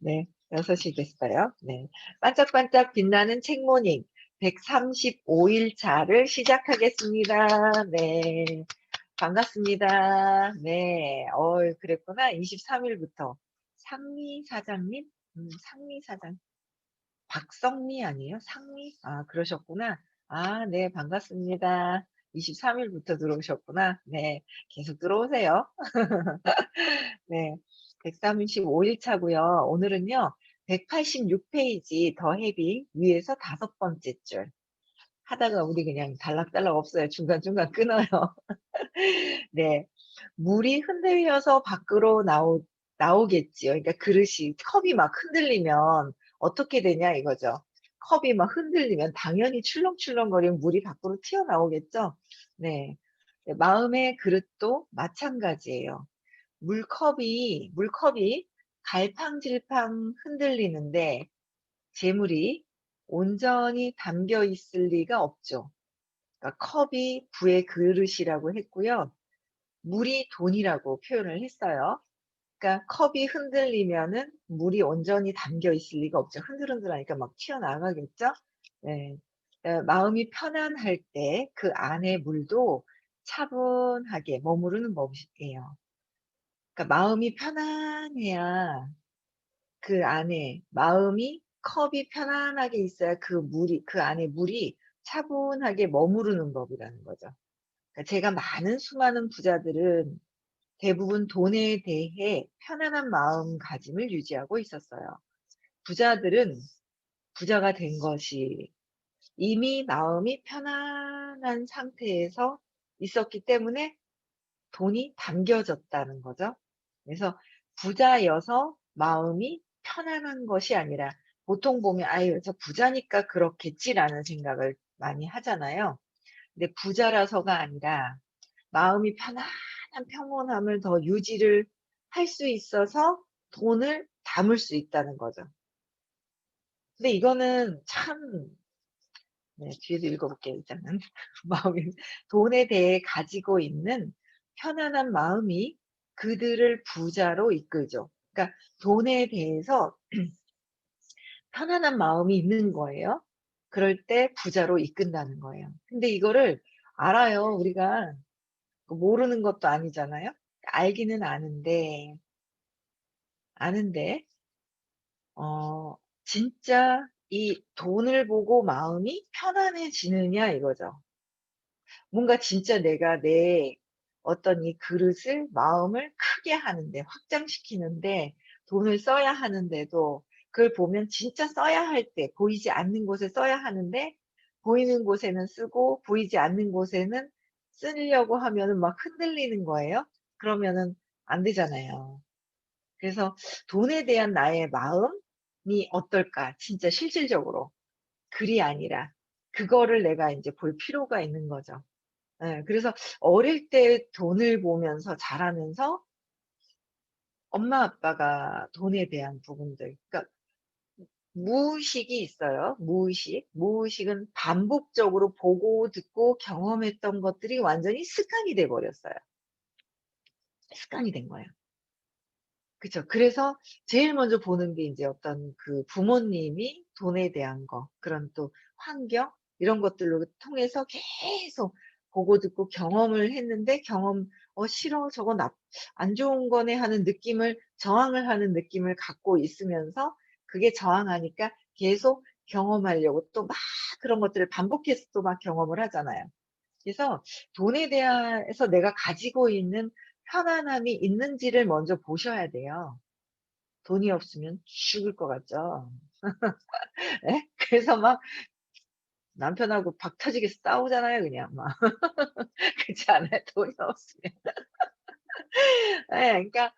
네. 6시 됐어요. 네. 반짝반짝 빛나는 책모닝 135 일차를 시작하겠습니다. 네. 반갑습니다. 네. 그랬구나. 23 일부터. 상미 사장님? 상미 사장. 박성미 아니에요? 상미? 아 그러셨구나. 아 네 반갑습니다. 23 일부터 들어오셨구나. 네. 계속 들어오세요. 네. 135 일차고요. 오늘은요. 186 페이지 더 헤빙 위에서 다섯 번째 줄 하다가 우리 그냥 달락달락 없어요. 중간중간 끊어요. 네. 물이 흔들려서 밖으로 나오겠지요. 그러니까 그릇이 컵이 막 흔들리면 어떻게 되냐 이거죠. 컵이 막 흔들리면 당연히 출렁출렁거리면 물이 밖으로 튀어나오겠죠. 네. 네 마음의 그릇도 마찬가지예요. 물컵이 갈팡질팡 흔들리는데 재물이 온전히 담겨 있을 리가 없죠. 그러니까 컵이 부의 그릇이라고 했고요. 물이 돈이라고 표현을 했어요. 그러니까 컵이 흔들리면은 물이 온전히 담겨 있을 리가 없죠. 흔들흔들하니까 막 튀어나가겠죠. 네. 마음이 편안할 때 그 안에 물도 차분하게 머무르는 법이에요. 그러니까 마음이 편안해야 그 안에 마음이 컵이 편안하게 있어야 그 안에 물이 차분하게 머무르는 법이라는 거죠. 그러니까 제가 많은 수많은 부자들은 대부분 돈에 대해 편안한 마음가짐을 유지하고 있었어요. 부자들은 부자가 된 것이 이미 마음이 편안한 상태에서 있었기 때문에 돈이 담겨졌다는 거죠. 그래서 부자여서 마음이 편안한 것이 아니라 보통 보면 '아유 저 부자니까 그렇겠지.'라는 생각을 많이 하잖아요. 근데 부자라서가 아니라 마음이 편안한 평온함을 더 유지를 할 수 있어서 돈을 담을 수 있다는 거죠. 근데 이거는 참 네 뒤에서 읽어 볼게요 일단은. 마음이 돈에 대해 가지고 있는 편안한 마음이 그들을 부자로 이끌죠. 그러니까 돈에 대해서 편안한 마음이 있는 거예요. 그럴 때 부자로 이끈다는 거예요. 근데 이거를 알아요. 우리가 모르는 것도 아니잖아요. 알기는 아는데 어 진짜 이 돈을 보고 마음이 편안해지느냐 이거죠. 뭔가 진짜 내가 내 어떤 이 그릇을 마음을 크게 하는데 확장시키는데 돈을 써야 하는데도 그걸 보면 진짜 써야 할 때 보이지 않는 곳에 써야 하는데 보이는 곳에는 쓰고 보이지 않는 곳에는 쓰려고 하면은 막 흔들리는 거예요. 그러면은 안 되잖아요. 그래서 돈에 대한 나의 마음이 어떨까 진짜 실질적으로. 글이 아니라 그거를 내가 인제 볼 필요가 있는 거죠. 예. 그래서 어릴 때 돈을 보면서 자라면서 엄마 아빠가 돈에 대한 부분들 그러니까 무의식이 있어요. 무의식. 무의식은 반복적으로 보고 듣고 경험했던 것들이 완전히 습관이 돼 버렸어요. 습관이 된 거예요. 그쵸. 그래서 제일 먼저 보는 게 인제 어떤 그 부모님이 돈에 대한 거 그런 또 환경 이런 것들로 통해서 계속 보고 듣고 경험을 했는데 싫어. 저거 안 좋은 거네.' 하는 느낌을 저항을 하는 느낌을 갖고 있으면서 그게 저항하니까 계속 경험하려고 또 막 그런 것들을 반복해서 또 막 경험을 하잖아요. 그래서 돈에 대해서 내가 가지고 있는 편안함이 있는지를 먼저 보셔야 돼요. 돈이 없으면 죽을 것 같죠. 예? 그래서 막 남편하고 박 터지게 싸우잖아요 그냥 막. 그렇지 않아요? 돈이 없으면. 예. 그러니까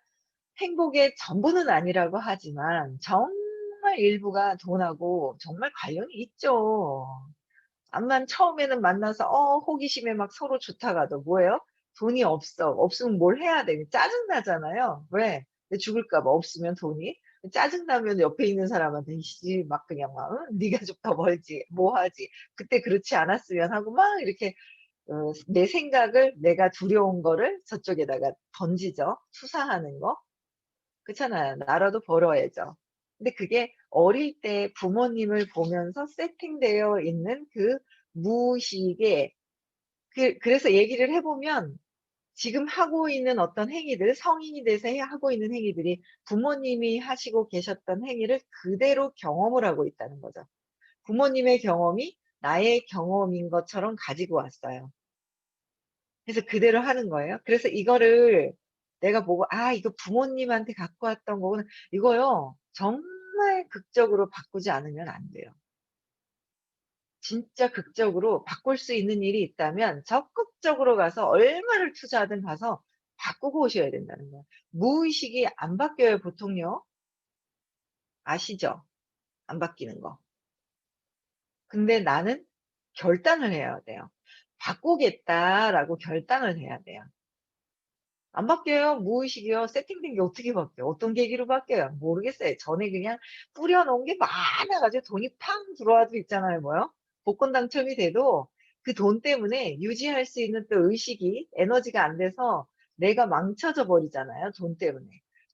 행복의 전부는 아니라고 하지만 정말 일부가 돈하고 정말 관련이 있죠. 암만 처음에는 만나서 호기심에 막 서로 좋다가도 뭐예요? 돈이 없어. 없으면 뭘 해야 돼? 짜증 나잖아요. 왜? 내 죽을까 봐 없으면 돈이. 짜증 나면 옆에 있는 사람한테 이씨 막 그냥 막 "네가 좀 더 벌지. 뭐 하지. 그때 그렇지 않았으면." 하고 막 이렇게 내 생각을 내가 두려운 거를 저쪽에다가 던지죠. 투사하는 거. 그렇잖아요. 나라도 벌어야죠. 근데 그게 어릴 때 부모님을 보면서 세팅되어 있는 그 무의식에, 그래서 얘기를 해 보면 지금 하고 있는 어떤 행위들, 성인이 돼서 하고 있는 행위들이 부모님이 하시고 계셨던 행위를 그대로 경험을 하고 있다는 거죠. 부모님의 경험이 나의 경험인 것처럼 가지고 왔어요. 그래서 그대로 하는 거예요. 그래서 이거를 내가 보고 '아 이거 부모님한테 갖고 왔던 거구나.' 이거요, 정말 극적으로 바꾸지 않으면 안 돼요. 진짜 극적으로 바꿀 수 있는 일이 있다면 적극적으로 가서 얼마를 투자하든 가서 바꾸고 오셔야 된다는 거예요. 무의식이 안 바뀌어요 보통요. 아시죠? 안 바뀌는 거. 근데 나는 결단을 해야 돼요. '바꾸겠다.'라고 결단을 해야 돼요. 안 바뀌어요. 무의식이요. 세팅된 게 어떻게 바뀌어요? 어떤 계기로 바뀌어요? 모르겠어요. 전에 그냥 뿌려 놓은 게 많아 가지고 돈이 팡 들어와도 있잖아요 뭐요. 복권 당첨이 돼도 그 돈 때문에 유지할 수 있는 또 의식이 에너지가 안 돼서 내가 망쳐져 버리잖아요 돈 때문에.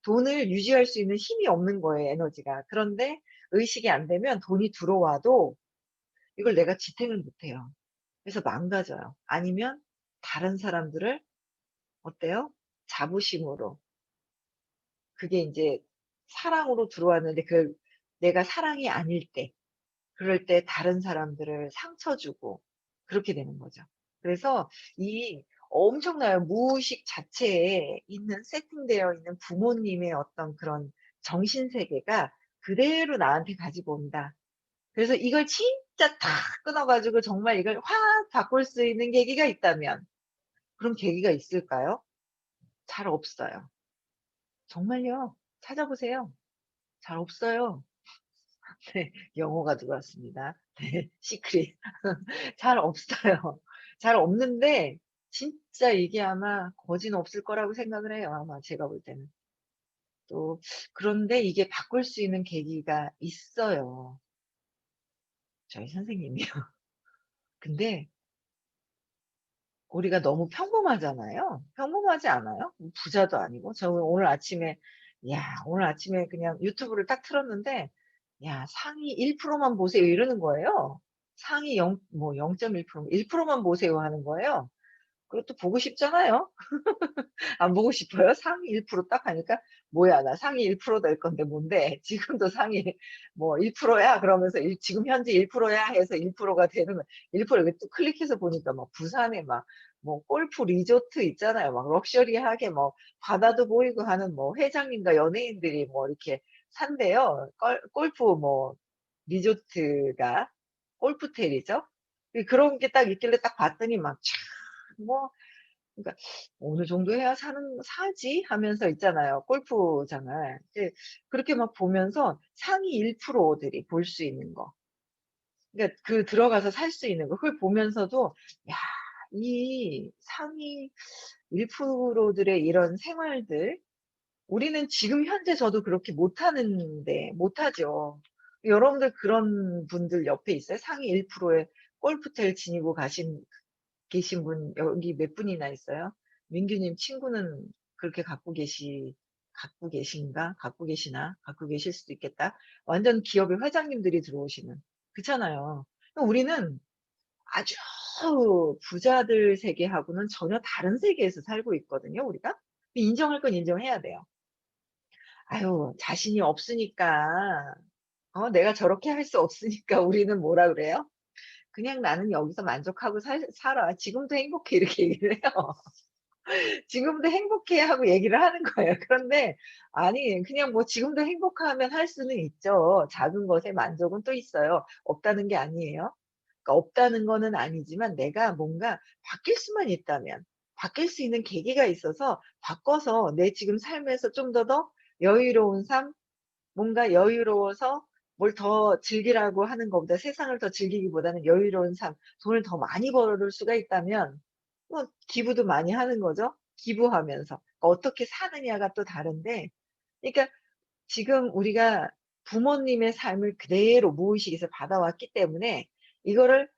돈을 유지할 수 있는 힘이 없는 거예요 에너지가. 그런데 의식이 안 되면 돈이 들어와도 이걸 내가 지탱을 못 해요. 그래서 망가져요. 아니면 다른 사람들을 어때요? 자부심으로, 그게 인제 사랑으로 들어왔는데 내가 사랑이 아닐 때, 그럴 때 다른 사람들을 상처 주고 그렇게 되는 거죠. 그래서 이 엄청나요. 무의식 자체에 있는 세팅되어 있는 부모님의 어떤 그런 정신 세계가 그대로 나한테 가지고 온다. 그래서 이걸 진짜 탁 끊어 가지고 정말 이걸 확 바꿀 수 있는 계기가 있다면, 그런 계기가 있을까요? 잘 없어요. 정말요. 찾아보세요. 잘 없어요. 네. 영어가 들어왔습니다. 네. 시크릿. 잘 없어요. 잘 없는데 진짜 이게 아마 거진 없을 거라고 생각을 해요 아마 제가 볼 때는. 또 그런데 이게 바꿀 수 있는 계기가 있어요. 저희 선생님이요. 근데 우리가 너무 평범하잖아요. 평범하지 않아요? 부자도 아니고. 저 오늘 아침에, 오늘 아침에 그냥 유튜브를 딱 틀었는데 "야 상위 1% 만 보세요." 이러는 거예요. 상위 0.1% 1%만 보세요 하는 거예요. 그것도 보고 싶잖아요. 안 보고 싶어요? 상위 1% 딱 하니까 '뭐야 나 상위 1% 될 건데 뭔데 지금도 상위 뭐 1% 야.' 그러면서 지금 현재 1% 야 해서 1%가 되는 거야. 1% 이렇게 또 클릭해서 보니까 막 부산에 막 뭐 골프 리조트 있잖아요. 막 럭셔리하게 뭐 바다도 보이고 하는 뭐 회장님과 연예인들이 뭐 이렇게 산대요. 골프 뭐 리조트가 골프텔이죠. 그런 게 딱 있길래 딱 봤더니 막 촤 뭐, 그러니까 '어느 정도 해야 사지?' 하면서 있잖아요, 골프장을. 이제 그렇게 막 보면서 상위 1% 들이 볼 수 있는 거. 그러니까 들어가서 살 수 있는 거. 그걸 보면서도 '야 이 상위 1% 들의 이런 생활들, 우리는 지금 현재 저도 그렇게 못하는데 못하죠.' 여러분들 그런 분들 옆에 있어요? 상위 1%에 골프tel 지니고 계신 분 여기 몇 분이나 있어요? 민규님 친구는 그렇게 갖고 계신가? 갖고 계시나? 갖고 계실 수도 있겠다. 완전 기업의 회장님들이 들어오시는. 그렇잖아요. 우리는 아주 부자들 세계하고는 전혀 다른 세계에서 살고 있거든요, 우리가. 인정할 건 인정해야 돼요. 아유, 자신이 없으니까, 내가 저렇게 할 수 없으니까 우리는 뭐라 그래요? "그냥 나는 여기서 만족하고 살아. 지금도 행복해." 이렇게 얘기를 해요. 지금도 행복해 하고 얘기를 하는 거예요. 그런데 아니 그냥 뭐 지금도 행복하면 할 수는 있죠. 작은 것에 만족은 또 있어요. 없다는 게 아니에요. 그러니까 없다는 거는 아니지만 내가 뭔가 바뀔 수만 있다면, 바뀔 수 있는 계기가 있어서 바꿔서 내 지금 삶에서 좀 더 여유로운 삶, 뭔가 여유로워서 뭘 더 즐기라고 하는 것보다, 세상을 더 즐기기보다는 여유로운 삶, 돈을 더 많이 벌을 수가 있다면 뭐 기부도 많이 하는 거죠. 기부하면서. 그러니까 어떻게 사느냐가 또 다른데, 그러니까 지금 우리가 부모님의 삶을 그대로 무의식에서 받아왔기 때문에 이거를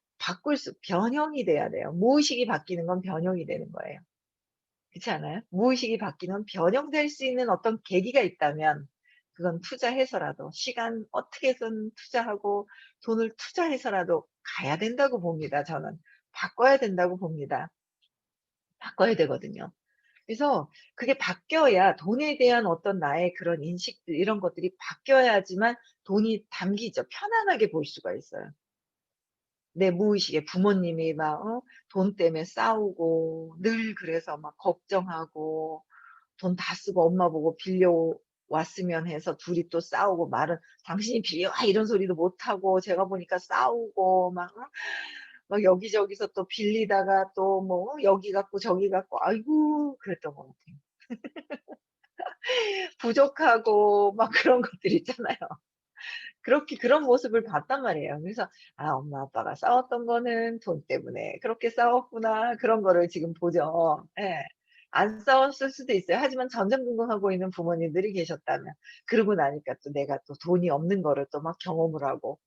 변형이 돼야 돼요. 무의식이 바뀌는 건 변형이 되는 거예요. 그렇지 않아요? 무의식이 바뀌는 변형될 수 있는 어떤 계기가 있다면 그건 투자해서라도 시간 어떻게든 투자하고 돈을 투자해서라도 가야 된다고 봅니다 저는. 바꿔야 된다고 봅니다. 바꿔야 되거든요. 그래서 그게 바뀌어야 돈에 대한 어떤 나의 그런 인식들 이런 것들이 바뀌어야지만 돈이 담기죠. 편안하게 볼 수가 있어요. 내 무의식에 부모님이 막 돈 때문에 싸우고 늘 그래서 막 걱정하고 돈 다 쓰고 엄마 보고 빌려왔으면 해서 둘이 또 싸우고 말은 "당신이 빌려와." 이런 소리도 못하고 제가 보니까 싸우고 막 여기저기서 또 빌리다가 또 뭐 여기 갖고 저기 갖고 아이고 그랬던 것 같아요. 부족하고 막 그런 것들 있잖아요. 그렇게 그런 모습을 봤단 말이에요. 그래서 '아 엄마 아빠가 싸웠던 거는 돈 때문에 그렇게 싸웠구나.' 그런 거를 지금 보죠. 예. 안 싸웠을 수도 있어요. 하지만 전전긍긍하고 있는 부모님들이 계셨다면 그러고 나니까 또 내가 또 돈이 없는 거를 또 막 경험을 하고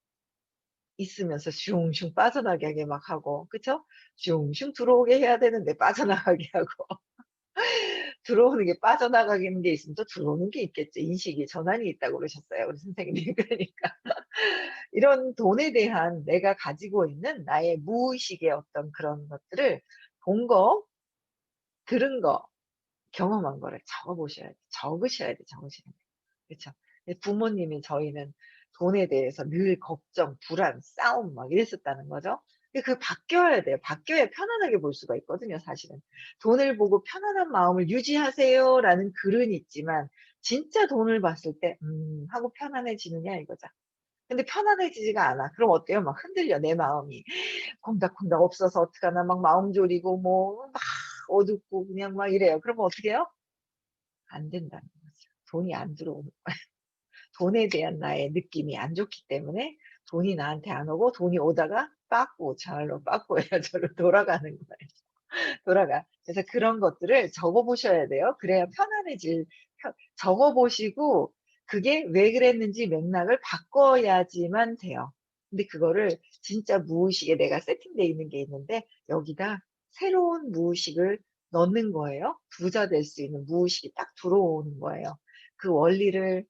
있으면서 슝슝 빠져나가게 막 하고 그쵸? 슝슝 들어오게 해야 되는데 빠져나가게 하고 들어오는 게 빠져나가는 게 있으면 또 들어오는 게 있겠죠. 인식이 전환이 있다고 그러셨어요, 우리 선생님이. 그러니까 이런 돈에 대한 내가 가지고 있는 나의 무의식의 어떤 그런 것들을 본 거, 들은 거, 경험한 거를 적어 보셔야 돼. 적으셔야 돼, 적으셔야 돼. 그쵸? 부모님이 저희는 돈에 대해서 늘 걱정, 불안, 싸움 막 이랬었다는 거죠. 근데 그 바뀌어야 돼요. 바뀌어야 편안하게 볼 수가 있거든요, 사실은. 돈을 보고 편안한 마음을 유지하세요라는 글은 있지만 진짜 돈을 봤을 때 하고 편안해지느냐 이거죠. 근데 편안해지지가 않아. 그럼 어때요? 막 흔들려 내 마음이. 콩닥콩닥 없어서 어떡하나 막 마음 졸이고 뭐 막 어둡고 그냥 막 이래요. 그러면 어떻게 해요? 안 된다는 거죠. 돈이 안 들어오는 돈에 대한 나의 느낌이 안 좋기 때문에 돈이 나한테 안 오고 돈이 오다가 빠꾸 저절로 빠꾸예요. 절로 돌아가는 거예요. 돌아가. 그래서 그런 것들을 적어 보셔야 돼요. 그래야 편안해질 적어 보시고 그게 왜 그랬는지 맥락을 바꿔야지만 돼요. 근데 그거를 진짜 무의식에 내가 세팅되어 있는 게 있는데 여기다 새로운 무의식을 넣는 거예요. 부자 될 수 있는 무의식이 딱 들어오는 거예요. 그 원리를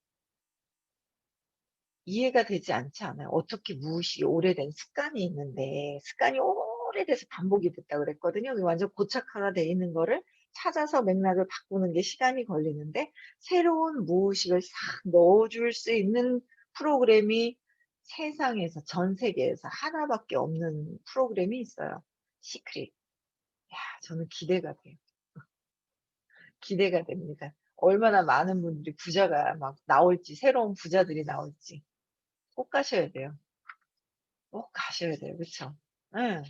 이해가 되지 않지 않아요. 어떻게 무의식이 오래된 습관이 있는데 습관이 오래돼서 반복이 됐다고 그랬거든요. 그 완전 고착화가 돼 있는 거를 찾아서 맥락을 바꾸는 게 시간이 걸리는데 새로운 무의식을 싹 넣어 줄 수 있는 프로그램이 세상에서 전 세계에서 하나 밖에 없는 프로그램이 있어요. 시크릿. 야 저는 기대가 돼요. 기대가 됩니다. 얼마나 많은 분들이 부자가 막 나올지 새로운 부자들이 나올지 꼭 가셔야 돼요. 꼭 가셔야 돼요. 그쵸? 예.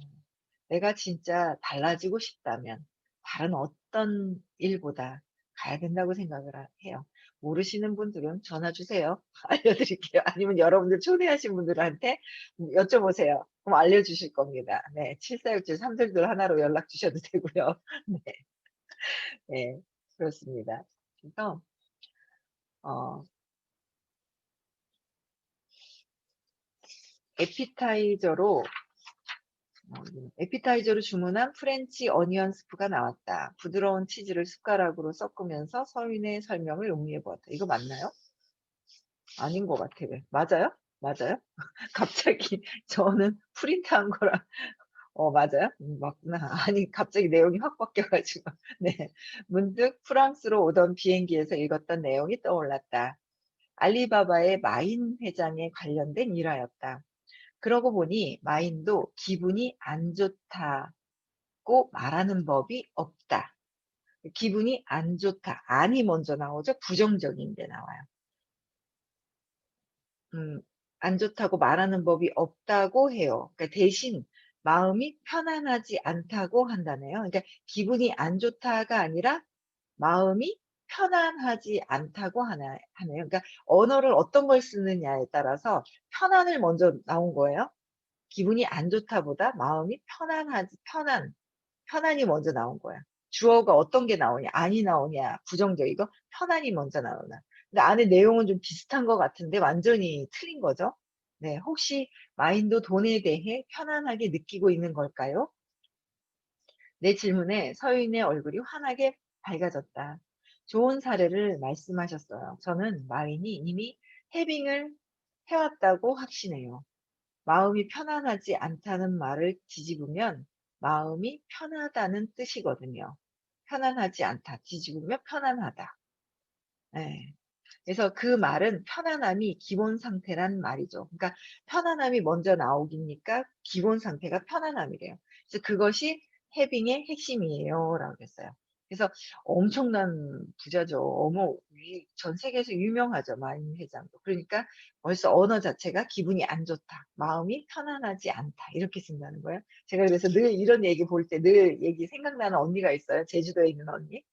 내가 진짜 달라지고 싶다면 다른 어떤 일보다 가야 된다고 생각을 해요. 모르시는 분들은 전화 주세요. 알려드릴게요. 아니면 여러분들 초대하신 분들한테 여쭤보세요. 그럼 알려주실 겁니다. 네. 7467 322 하나로 연락 주셔도 되고요. 네. 네. 그렇습니다. 그래서 어 에피타이저로 에피타이저로 주문한 프렌치 어니언 스프가 나왔다. 부드러운 치즈를 숟가락으로 섞으면서 서인의 설명을 음미해 보았다. 이거 맞나요? 아닌 것 같아요. 맞아요? 맞아요? 갑자기 저는 프린트한 거라 맞아요? 맞구나. 아니 갑자기 내용이 확 바뀌어 가지고 네. 문득 프랑스로 오던 비행기에서 읽었던 내용이 떠올랐다. 알리바바의 마인 회장에 관련된 일화였다. 그러고 보니 마인도 기분이 안 좋다. 고 말하는 법이 없다. 기분이 안 좋다. 안이 먼저 나오죠. 부정적인 게 나와요. 음, 안 좋다고 말하는 법이 없다고 해요. 그러니까 대신 마음이 편안하지 않다고 한다네요. 그러니까 기분이 안 좋다가 아니라 마음이 편안하지 않다고 하네요. 그러니까 언어를 어떤 걸 쓰느냐에 따라서 편안을 먼저 나온 거예요. 기분이 안 좋다보다 마음이 편안이 먼저 나온 거야. 주어가 어떤 게 나오냐, 안이 나오냐, 부정적이고 편안이 먼저 나오나. 근데 안에 내용은 좀 비슷한 것 같은데 완전히 틀린 거죠. 네. 혹시 마인도 돈에 대해 편안하게 느끼고 있는 걸까요? 내 질문에 서인의 얼굴이 환하게 밝아졌다. 좋은 사례를 말씀하셨어요. 저는 마윈이 이미 해빙을 해왔다고 확신해요. 마음이 편안하지 않다는 말을 뒤집으면 마음이 편하다는 뜻이거든요. 편안하지 않다. 뒤집으면 편안하다. 예. 그래서 그 말은 편안함이 기본 상태란 말이죠. 그러니까 편안함이 먼저 나오기니까 기본 상태가 편안함이래요. 그래서 그것이 해빙의 핵심이에요라고 그랬어요. 그래서 엄청난 부자죠. 어머 전 세계에서 유명하죠. 마임 회장도. 그러니까 벌써 언어 자체가 기분이 안 좋다. 마음이 편안하지 않다. 이렇게 쓴다는 거예요. 제가 그래서 늘 이런 얘기 볼 때 늘 얘기 생각나는 언니가 있어요. 제주도에 있는 언니.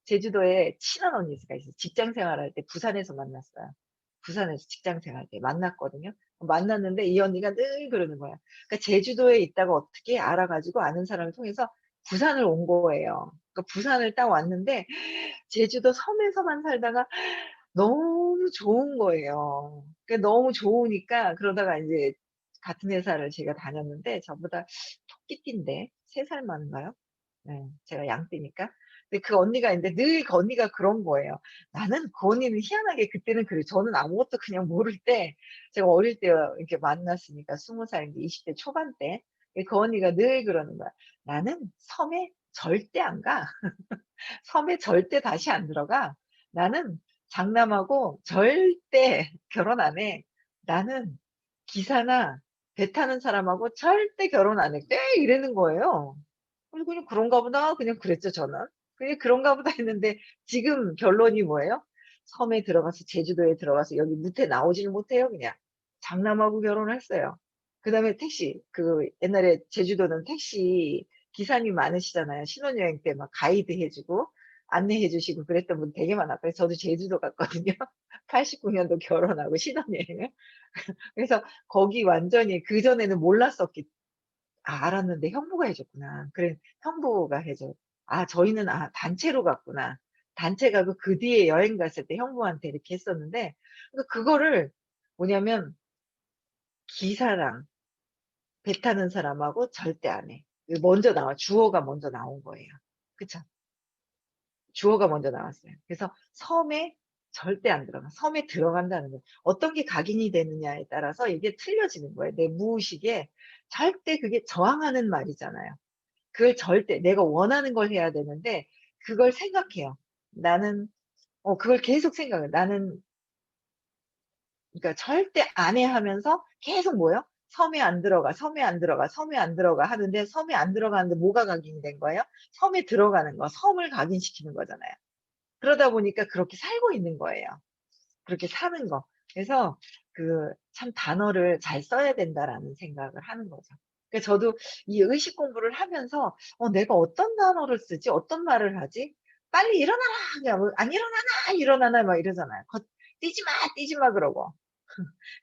제주도에 친한 언니가 있어요. 직장 생활할 때 부산에서 만났어요. 부산에서 직장 생활할 때 만났거든요. 만났는데 이 언니가 늘 그러는 거야. 그러니까 제주도에 있다가 어떻게 알아 가지고 아는 사람을 통해서 부산을 온 거예요. 그러니까 부산을 딱 왔는데 제주도 섬에서만 살다가 너무 좋은 거예요. 그러니까 너무 좋으니까 그러다가 인제 같은 회사를 제가 다녔는데 저보다 토끼띠인데 3살 많은가요? 네. 제가 양띠니까. 근데 그 언니가 있는데 늘 그 언니가 그런 거예요. 나는 그 언니는 희한하게 그때는 그래요. 저는 아무것도 그냥 모를 때 제가 어릴 때 이렇게 만났으니까 20 살인데 20대 초반 때 그 언니가 늘 그러는 거야. "나는 섬에 절대 안 가. 섬에 절대 다시 안 들어가. 나는 장남하고 절대 결혼 안 해. 나는 기사나 배 타는 사람하고 절대 결혼 안 해." 늘 이러는 거예요. 그냥 '그런가 보다.' 그냥 그랬죠 저는. 그냥 '그런가 보다.' 했는데 지금 결론이 뭐예요? 섬에 들어가서 제주도에 들어가서 여기 무태 나오지를 못해요 그냥. 장남하고 결혼을 했어요. 그다음에 택시 옛날에 제주도는 택시 기사님 많으시잖아요. 신혼여행 때 막 가이드 해 주고 안내해 주시고 그랬던 분 되게 많았고요. 저도 제주도 갔거든요. 89 년도 결혼하고 신혼여행을. 그래서 거기 완전히 그전에는 몰랐었기 알았는데 형부가 해 줬구나. 그래 형부가 해 줘 저희는 단체로 갔구나. 단체 가고 그 뒤에 여행 갔을 때 형부한테 이렇게 했었는데 그러니까 그거를 뭐냐면 기사랑 배 타는 사람하고 절대 안 해. 먼저 나와 주어가 먼저 나온 거예요. 그쵸? 주어가 먼저 나왔어요. 그래서 섬에 절대 안 들어가. 섬에 들어간다는 거. 어떤 게 각인이 되느냐에 따라서 이게 틀려지는 거예요. 내 무의식에 절대 그게 저항하는 말이잖아요. 그걸 절대 내가 원하는 걸 해야 되는데 그걸 생각해요. 나는 그걸 계속 생각해요. 나는 그러니까 절대 안 해 하면서 계속 뭐예요? 섬에 안 들어가, 섬에 안 들어가, 섬에 안 들어가 하는데 섬에 안 들어가는데 뭐가 각인이 된 거예요? 섬에 들어가는 거, 섬을 각인시키는 거잖아요. 그러다 보니까 그렇게 살고 있는 거예요. 그렇게 사는 거. 그래서 참 '단어를 잘 써야 된다.'라는 생각을 하는 거죠. 그러니까 저도 이 의식 공부를 하면서 '내가 어떤 단어를 쓰지? 어떤 말을 하지? 빨리 일어나라!' 그냥 뭐 "안 일어나나, 일어나나." 막 이러잖아요. "뛰지 마, 뛰지 마." 그러고.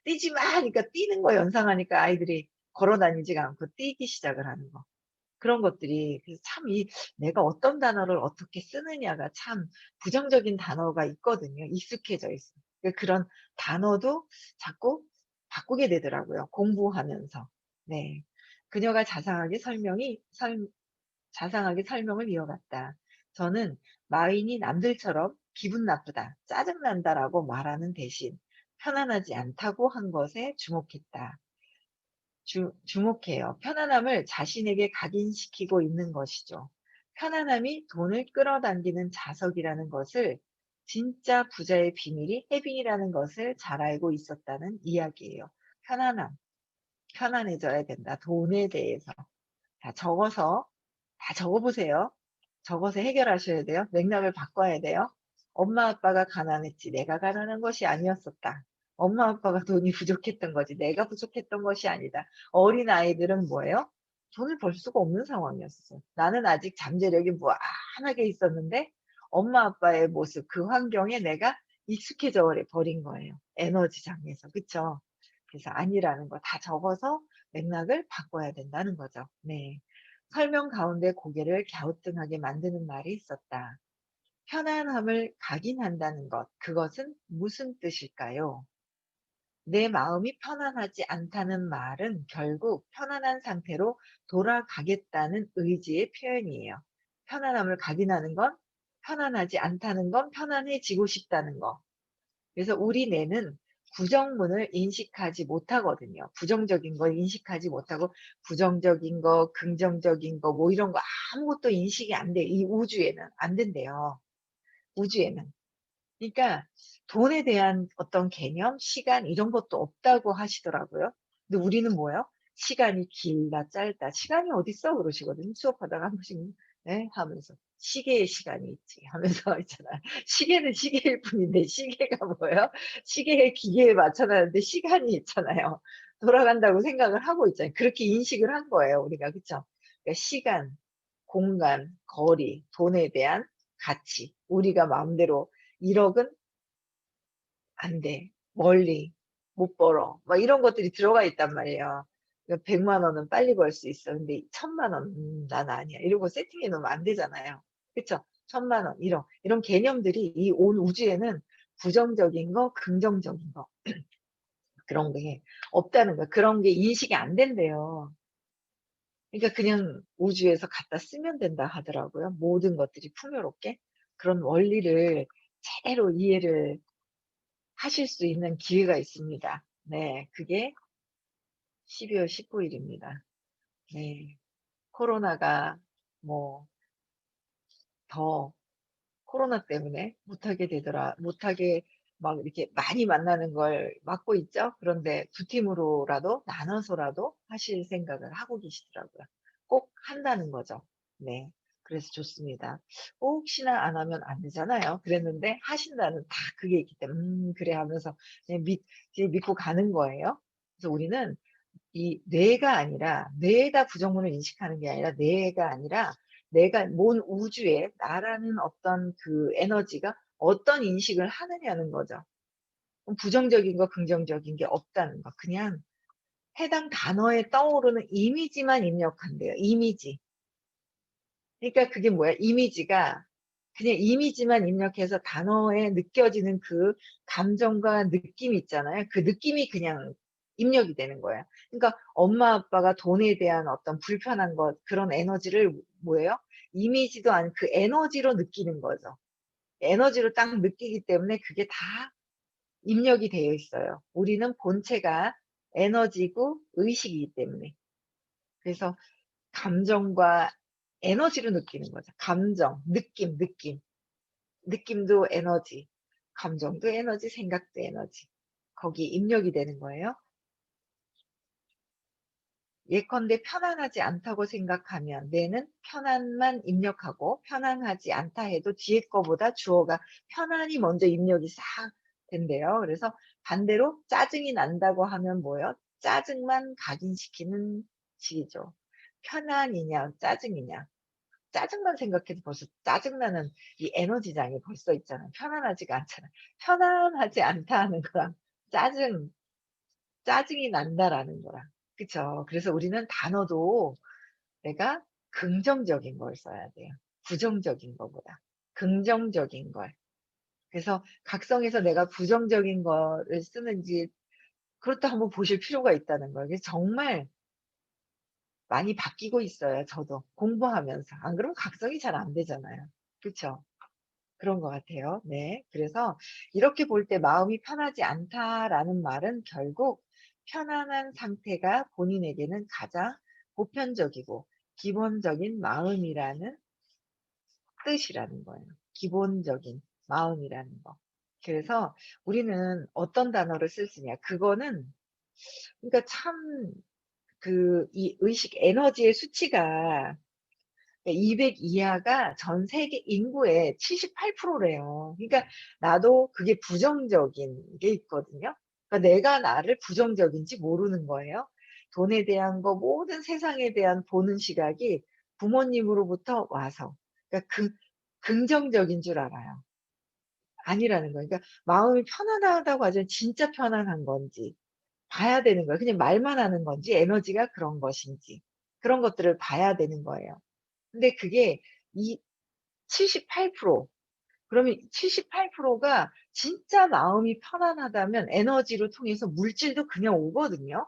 "뛰지 마." 하니까 뛰는 거 연상하니까 아이들이 걸어 다니지가 않고 뛰기 시작을 하는 거. 그런 것들이 그래서 참 내가 어떤 단어를 어떻게 쓰느냐가 참 부정적인 단어가 있거든요. 익숙해져 있어. 그런 단어도 자꾸 바꾸게 되더라고요, 공부하면서. 네. 그녀가 자상하게 설명을 이어갔다. 저는 마윈이 남들처럼 "기분 나쁘다. 짜증 난다."라고 말하는 대신 편안하지 않다고 한 것에 주목했다. 주목해요. 편안함을 자신에게 각인시키고 있는 것이죠. 편안함이 돈을 끌어당기는 자석이라는 것을 진짜 부자의 비밀이 해빙이라는 것을 잘 알고 있었다는 이야기예요. 편안함, 편안해져야 된다. 돈에 대해서. 다 적어서 다 적어 보세요. 적어서 해결하셔야 돼요. 맥락을 바꿔야 돼요. 엄마 아빠가 가난했지 내가 가난한 것이 아니었었다. 엄마 아빠가 돈이 부족했던 거지 내가 부족했던 것이 아니다. 어린아이들은 뭐예요? 돈을 벌 수가 없는 상황이었어. 나는 아직 잠재력이 무한하게 있었는데 엄마 아빠의 모습 그 환경에 내가 익숙해져 버린 거예요, 에너지장에서. 그쵸? 그래서 아니라는 거 다 적어서 맥락을 바꿔야 된다는 거죠. 네. 설명 가운데 고개를 갸우뚱하게 만드는 말이 있었다. 편안함을 각인한다는 것, 그것은 무슨 뜻일까요? 내 마음이 편안하지 않다는 말은 결국 편안한 상태로 돌아가겠다는 의지의 표현이에요. 편안함을 각인하는 건 편안하지 않다는 건 편안해지고 싶다는 거. 그래서 우리 뇌는 부정문을 인식하지 못하거든요. 부정적인 걸 인식하지 못하고 부정적인 거, 긍정적인 거 뭐 이런 거 아무것도 인식이 안 돼. 이 우주에는 안 된대요. 우주에는. 그러니까 돈에 대한 어떤 개념, 시간 이런 것도 없다고 하시더라고요. 근데 우리는 뭐예요? 시간이 길다 짧다. 시간이 어딨어? 그러시거든요. 수업하다가 한 번씩 네? 하면서 시계의 시간이 있지 하면서 있잖아요. 시계는 시계일 뿐인데 시계가 뭐예요? 시계의 기계에 맞춰놨는데 시간이 있잖아요. 돌아간다고 생각을 하고 있잖아요. 그렇게 인식을 한 거예요. 우리가. 그쵸? 그러니까 시간, 공간, 거리, 돈에 대한 가치. 우리가 마음대로 1억은 안 돼. 멀리. 못 벌어. 막 이런 것들이 들어가 있단 말이에요. 100만 원은 빨리 벌 수 있어. 근데 1000만 원, 난 아니야. 이러고 세팅해 놓으면 안 되잖아요. 그쵸? 1000만 원, 1억. 이런 개념들이 이 온 우주에는 부정적인 거, 긍정적인 거. 그런 게 없다는 거야. 그런 게 인식이 안 된대요. 그러니까 그냥 우주에서 갖다 쓰면 된다 하더라고요. 모든 것들이 풍요롭게. 그런 원리를 제대로 이해를 하실 수 있는 기회가 있습니다. 네, 그게 12월 19일입니다. 네, 코로나가 뭐 더 코로나 때문에 못하게 되더라, 못하게 막 이렇게 많이 만나는 걸 막고 있죠. 그런데 두 팀으로라도 나눠서라도 하실 생각을 하고 계시더라고요. 꼭 한다는 거죠. 네, 그래서 좋습니다. 혹시나 안 하면 안 되잖아요. 그랬는데 하신다는 다 그게 있기 때문에 그래 하면서 그냥 믿고 가는 거예요. 그래서 우리는 이 뇌가 아니라 뇌에다 부정문을 인식하는 게 아니라 뇌가 아니라 내가 본 우주에 나라는 어떤 그 에너지가 어떤 인식을 하느냐는 거죠. 부정적인 거 긍정적인 게 없다는 거. 그냥 해당 단어에 떠오르는 이미지만 입력한대요. 이미지. 그러니까 그게 뭐야? 이미지가 그냥 이미지만 입력해서 단어에 느껴지는 그 감정과 느낌 있잖아요. 그 느낌이 그냥 입력이 되는 거예요. 그러니까 엄마 아빠가 돈에 대한 어떤 불편한 것, 그런 에너지를 뭐예요? 이미지도 아닌 그 에너지로 느끼는 거죠. 에너지로 딱 느끼기 때문에 그게 다 입력이 되어 있어요. 우리는 본체가 에너지고 의식이기 때문에. 그래서 감정과 에너지로 느끼는 거죠. 감정, 느낌. 느낌도 에너지, 감정도 에너지, 생각도 에너지. 거기에 입력이 되는 거예요. 예컨대 편안하지 않다고 생각하면 뇌는 편안만 입력하고 편안하지 않다 해도 뒤에 거보다 주어가 편안이 먼저 입력이 싹 된대요. 그래서 반대로 짜증이 난다고 하면 뭐예요? 짜증만 각인시키는 식이죠. 편안이냐 짜증이냐. 짜증만 생각해도 벌써 짜증나는 이 에너지장이 벌써 있잖아요. 편안하지가 않잖아. 편안하지 않다 하는 거랑 짜증, 짜증이 난다라는 거랑. 그쵸? 그래서 우리는 단어도 내가 긍정적인 걸 써야 돼요. 부정적인 것보다. 긍정적인 걸. 그래서 각성해서 내가 부정적인 거를 쓰는지 그것도 한번 보실 필요가 있다는 거예요. 그래서 정말 많이 바뀌고 있어요. 저도 공부하면서. 안 그러면 각성이 잘 안 되잖아요. 그쵸? 그런 것 같아요. 네. 그래서 이렇게 볼 때 마음이 편하지 않다라는 말은 결국 편안한 상태가 본인에게는 가장 보편적이고 기본적인 마음이라는 뜻이라는 거예요. 기본적인 마음이라는 거. 그래서 우리는 어떤 단어를 쓸 쓰냐. 그거는, 그러니까 참, 이 의식 에너지의 수치가 200 이하가 전 세계 인구의 78%래요. 그러니까 나도 그게 부정적인 게 있거든요. 그러니까 내가 나를 부정적인지 모르는 거예요. 돈에 대한 거, 모든 세상에 대한 보는 시각이 부모님으로부터 와서, 그러니까 긍정적인 줄 알아요. 아니라는 거예요. 그러니까 마음이 편안하다고 하죠. 진짜 편안한 건지 봐야 되는 거예요. 그냥 말만 하는 건지 에너지가 그런 것인지 그런 것들을 봐야 되는 거예요. 근데 그게 이 78%, 그러면 78%가 진짜 마음이 편안하다면 에너지를 통해서 물질도 그냥 오거든요.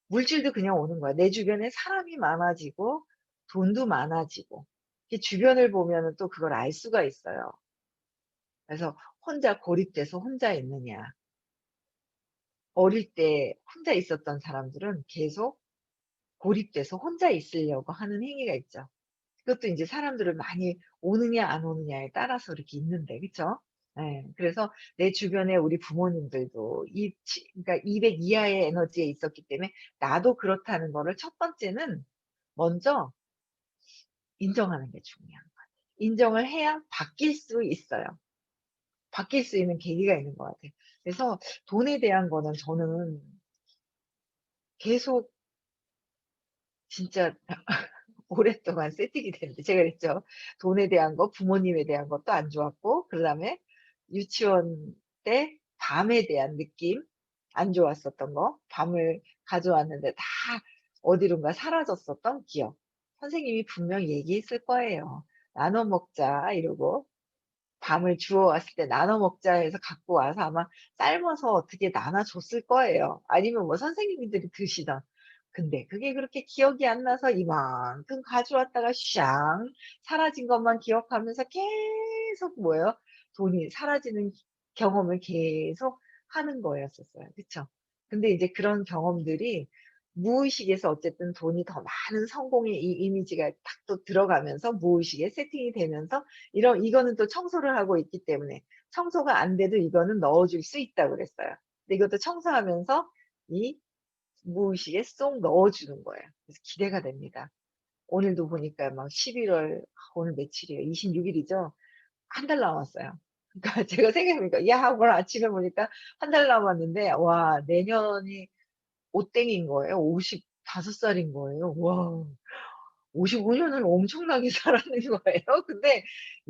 물질도 그냥 오는 거야. 내 주변에 사람이 많아지고 돈도 많아지고 이 주변을 보면은 또 그걸 알 수가 있어요. 그래서 혼자 고립돼서 혼자 있느냐. 어릴 때 혼자 있었던 사람들은 계속 고립돼서 혼자 있으려고 하는 행위가 있죠. 그것도 인제 사람들을 많이 오느냐 안 오느냐에 따라서 이렇게 있는데 그쵸? 예. 그래서 내 주변에 우리 부모님들도 이 그러니까 200 이하의 에너지에 있었기 때문에 나도 그렇다는 거를 첫 번째는 먼저 인정하는 게 중요한 것 같아요. 인정을 해야 바뀔 수 있어요. 바뀔 수 있는 계기가 있는 것 같아요. 그래서 돈에 대한 거는 저는 계속 진짜 오랫동안 세팅이 됐는데 제가 그랬죠. 돈에 대한 거, 부모님에 대한 것도 안 좋았고 그다음에 유치원 때 밤에 대한 느낌 안 좋았었던 거, 밤을 가져왔는데 다 어디론가 사라졌었던 기억. 선생님이 분명히 얘기했을 거예요. "나눠 먹자." 이러고 밤을 주워 왔을 때 "나눠 먹자." 해서 갖고 와서 아마 삶아서 어떻게 나눠 줬을 거예요. 아니면 뭐 선생님들이 드시던. 근데 그게 그렇게 기억이 안 나서 이만큼 가져왔다가 샹 사라진 것만 기억하면서 계속 뭐예요? 돈이 사라지는 경험을 계속 하는 거였었어요. 그쵸? 근데 이제 그런 경험들이 무의식에서 어쨌든 돈이 더 많은 성공의 이 이미지가 딱 또 들어가면서 무의식에 세팅이 되면서 이거는 또 청소를 하고 있기 때문에 청소가 안 돼도 이거는 넣어 줄 수 있다고 그랬어요. 근데 이것도 청소하면서 이 무의식에 쏙 넣어 주는 거예요. 그래서 기대가 됩니다. 오늘도 보니까 막 11월 오늘 며칠이에요? 26 일이죠? 한 달 남았어요. 그러니까 제가 생각해 보니까 야 오늘 아침에 보니까 한 달 남았는데 와 내년이 오땡인 거예요. 55 살인 거예요. 와. 55 년을 엄청나게 살았는 거예요. 근데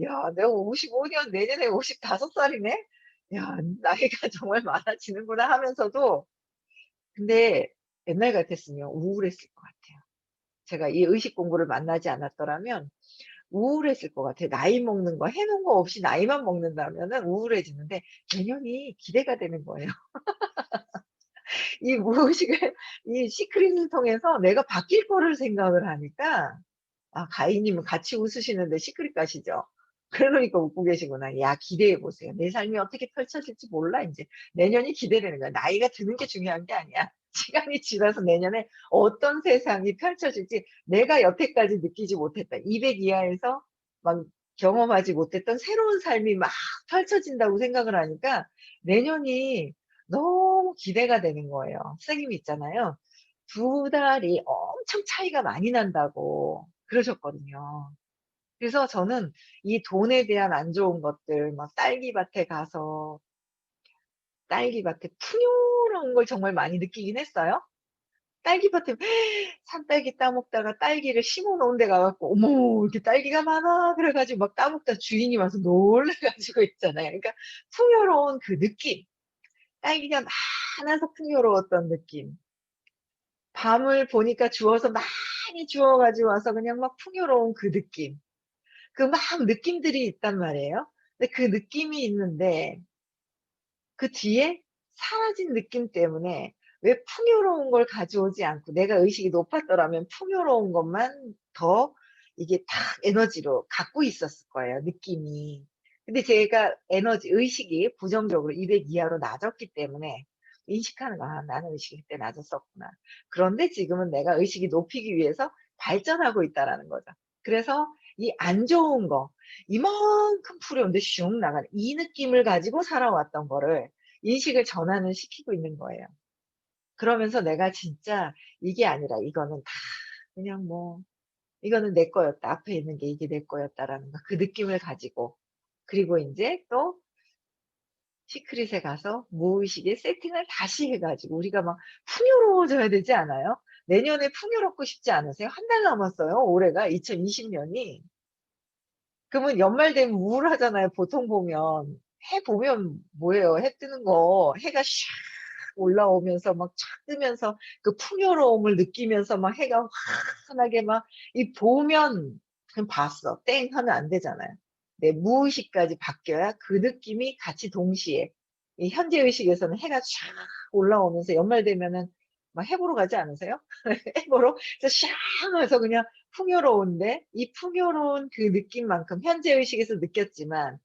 야 내가 55년 내년에 55 살이네? 야 나이가 정말 많아지는구나 하면서도 근데 옛날 같았으면 우울했을 것 같아요. 제가 이 의식 공부를 만나지 않았더라면 우울했을 것 같아요. 나이 먹는 거 해 놓은 거 없이 나이만 먹는다면은 우울해지는데 내년이 기대가 되는 거예요. 이 무의식을 이 시크릿을 통해서 내가 바뀔 거를 생각을 하니까 아 가희님은 같이 웃으시는데 시크릿 가시죠? 그러니까 웃고 계시구나. 야 기대해 보세요. 내 삶이 어떻게 펼쳐질지 몰라 인제. 내년이 기대되는 거야. 나이가 드는 게 중요한 게 아니야. 시간이 지나서 내년에 어떤 세상이 펼쳐질지 내가 여태까지 느끼지 못했던 200 이하에서 막 경험하지 못했던 새로운 삶이 막 펼쳐진다고 생각을 하니까 내년이 너무 기대가 되는 거예요. 선생님이 있잖아요. 2달이 엄청 차이가 많이 난다고 그러셨거든요. 그래서 저는 이 돈에 대한 안 좋은 것들 막 딸기밭에 가서 딸기밭에 풍요로운 걸 정말 많이 느끼긴 했어요. 딸기밭에 산딸기 따 먹다가 딸기를 심어 놓은 데 가 갖고 "어머 이렇게 딸기가 많아." 그래 가지고 막 따 먹다 주인이 와서 놀래 가지고 있잖아요. 그러니까 풍요로운 그 느낌. 딸기가 많아서 풍요로웠던 느낌. 밤을 보니까 주워서 많이 주워 가지고 와서 그냥 막 풍요로운 그 느낌. 그 막 느낌들이 있단 말이에요. 근데 그 느낌이 있는데 그 뒤에 사라진 느낌 때문에 왜 풍요로운 걸 가져오지 않고 내가 의식이 높았더라면 풍요로운 것만 더 이게 딱 에너지로 갖고 있었을 거예요, 느낌이. 근데 제가 에너지 의식이 부정적으로 200 이하로 낮았기 때문에 인식하는 거야 '아 나는 의식이 그때 낮았었구나.' 그런데 지금은 내가 의식이 높이기 위해서 발전하고 있다라는 거죠. 그래서 이 안 좋은 거 이만큼 풀이 슝 나가는 이 느낌을 가지고 살아왔던 거를 인식을 전환을 시키고 있는 거예요. 그러면서 내가 진짜 이게 아니라 이거는 다 그냥 뭐 '이거는 내 거였다. 앞에 있는 게 이게 내 거였다.'라는 거 그 느낌을 가지고 그리고 인제 또 시크릿에 가서 무의식에 세팅을 다시 해 가지고 우리가 막 풍요로워져야 되지 않아요? 내년에 풍요롭고 싶지 않으세요? 한 달 남았어요 올해가 2020 년이. 그러면 연말 되면 우울하잖아요 보통 보면. 해 보면 뭐예요? 해 뜨는 거 해가 샥 올라오면서 막 착 뜨면서 그 풍요로움을 느끼면서 막 해가 환하게 막 이 보면 그냥 봤어. 땡 하면 안 되잖아요. 내 무의식까지 바뀌어야 그 느낌이 같이 동시에 이 현재 의식에서는 해가 샥 올라오면서 연말 되면은 막 해 보러 가지 않으세요? 해 보러? 그래서 샹 하면서 그냥 풍요로운데 이 풍요로운 그 느낌만큼 현재 의식에서 느꼈지만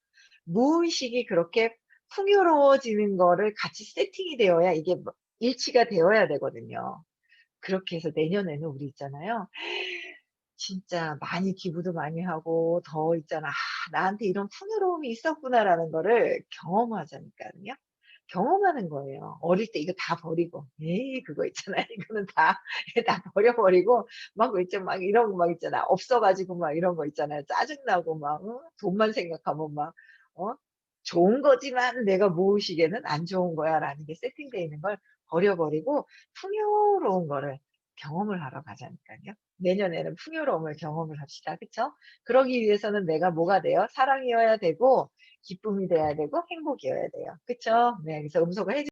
무의식이 그렇게 풍요로워지는 거를 같이 세팅이 되어야 이게 뭐 일치가 되어야 되거든요. 그렇게 해서 내년에는 우리 있잖아요. 진짜 많이 기부도 많이 하고 더 있잖아 '아 나한테 이런 풍요로움이 있었구나.'라는 거를 경험하자니깐요. 경험하는 거예요. 어릴 때 이거 다 버리고. 에이 그거 있잖아요. 이거는 다 다 버려 버리고 막 그 있죠. 막 이런 거 막 있잖아. 없어 가지고 막 이런 거 있잖아요. 짜증 나고 막 돈만 생각하면 막 어 '좋은 거지만 내가 무의식에는 안 좋은 거야.'라는 게 세팅되어 있는 걸 버려 버리고 풍요로운 거를 경험을 하러 가자니깐요. 내년에는 풍요로움을 경험을 합시다. 그쵸? 그러기 위해서는 내가 뭐가 돼요? 사랑이어야 되고 기쁨이 돼야 되고 행복이어야 돼요. 그쵸? 네. 그래서 음소거 해